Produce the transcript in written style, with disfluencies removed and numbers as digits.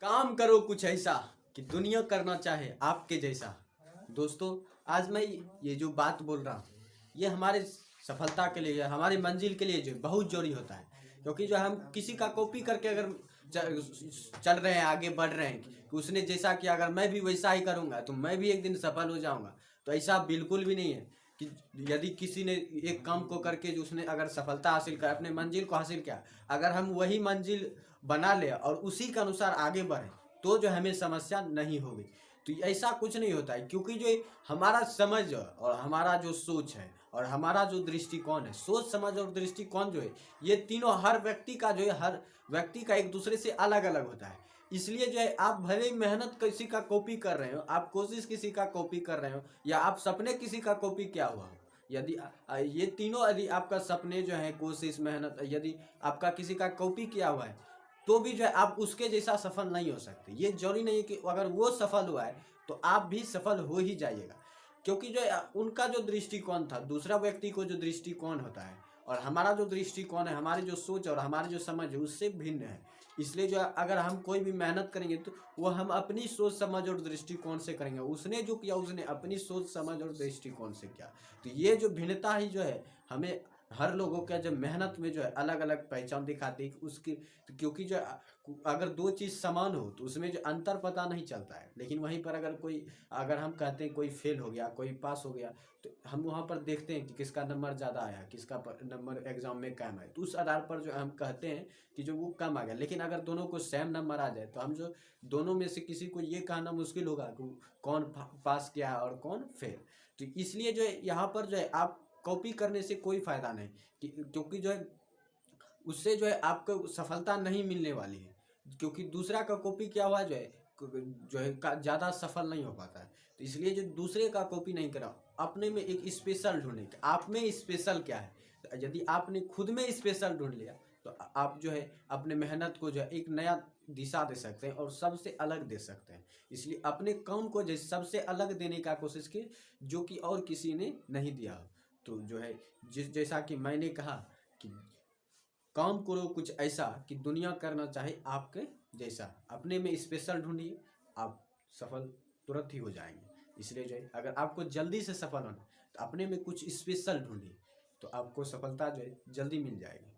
काम करो कुछ ऐसा कि दुनिया करना चाहे आपके जैसा। दोस्तों, आज मैं ये जो बात बोल रहा हूँ ये हमारे सफलता के लिए, हमारी मंजिल के लिए जो बहुत जरूरी होता है। क्योंकि जो हम किसी का कॉपी करके अगर चल रहे हैं, आगे बढ़ रहे हैं कि उसने जैसा किया अगर मैं भी वैसा ही करूँगा तो मैं भी एक दिन सफल हो जाऊँगा, तो ऐसा बिल्कुल भी नहीं है। कि यदि किसी ने एक काम को करके जो उसने अगर सफलता हासिल कर अपने मंजिल को हासिल किया, अगर हम वही मंजिल बना ले और उसी के अनुसार आगे बढ़े तो जो हमें समस्या नहीं होगी। तो ऐसा कुछ नहीं होता है, क्योंकि जो हमारा समझ और हमारा जो सोच है और हमारा जो दृष्टिकोण है, सोच समझ और दृष्टिकोण जो है, ये तीनों हर व्यक्ति का जो है, हर व्यक्ति का एक दूसरे से अलग अलग होता है। इसलिए जो है आप भले ही मेहनत किसी का कॉपी कर रहे हो, आप कोशिश किसी का कॉपी कर रहे हो, या आप सपने किसी का कॉपी किया हुआ हो, यदि ये तीनों यदि आपका सपने जो है, कोशिश, मेहनत, यदि आपका किसी का कॉपी किया हुआ है तो भी जो है आप उसके जैसा सफल नहीं हो सकते। ये जरूरी नहीं है कि अगर वो सफल हुआ है तो आप भी सफल हो ही जाइएगा। क्योंकि जो है उनका जो दृष्टिकोण था, दूसरा व्यक्ति को जो दृष्टिकोण होता है और हमारा जो दृष्टिकोण है, हमारी जो सोच और हमारी जो समझ है उससे भिन्न है। इसलिए जो अगर हम कोई भी मेहनत करेंगे तो वो हम अपनी सोच समझ और दृष्टिकोण से करेंगे। उसने जो किया उसने अपनी सोच समझ और दृष्टिकोण से किया। तो ये जो भिन्नता ही जो है हमें हर लोगों का जो मेहनत में जो है अलग अलग पहचान दिखाती है उसकी। क्योंकि जो अगर दो चीज़ समान हो तो उसमें जो अंतर पता नहीं चलता है, लेकिन वहीं पर अगर हम कहते हैं कोई फेल हो गया, कोई पास हो गया, तो हम वहाँ पर देखते हैं कि किसका नंबर ज़्यादा आया, किसका नंबर एग्जाम में कम है, तो उस आधार पर जो हम कहते हैं कि जो वो कम आ गया। लेकिन अगर दोनों को सेम नंबर आ जाए तो हम जो दोनों में से किसी को ये कहना मुश्किल होगा कि कौन पास किया है और कौन फेल। तो इसलिए जो है यहाँ पर जो है आप कॉपी करने से कोई फायदा नहीं, क्योंकि जो है उससे जो है आपको सफलता नहीं मिलने वाली है। क्योंकि दूसरा का कॉपी किया हुआ जो है ज़्यादा सफल नहीं हो पाता है। तो इसलिए जो दूसरे का कॉपी नहीं करा, अपने में एक स्पेशल ढूंढने का, आप में स्पेशल क्या है। तो यदि आपने खुद में स्पेशल ढूंढ लिया तो आप जो है अपने मेहनत को जो है एक नया दिशा दे सकते हैं और सबसे अलग दे सकते हैं। इसलिए अपने काम को जैसे सबसे अलग देने का कोशिश की जो कि और किसी ने नहीं दिया हो। तो जो है जैसा कि मैंने कहा कि काम करो कुछ ऐसा कि दुनिया करना चाहे आपके जैसा। अपने में स्पेशल ढूंढिए, आप सफल तुरंत ही हो जाएंगे। इसलिए जो है अगर आपको जल्दी से सफल होना तो अपने में कुछ स्पेशल ढूंढिए, तो आपको सफलता जो है जल्दी मिल जाएगी।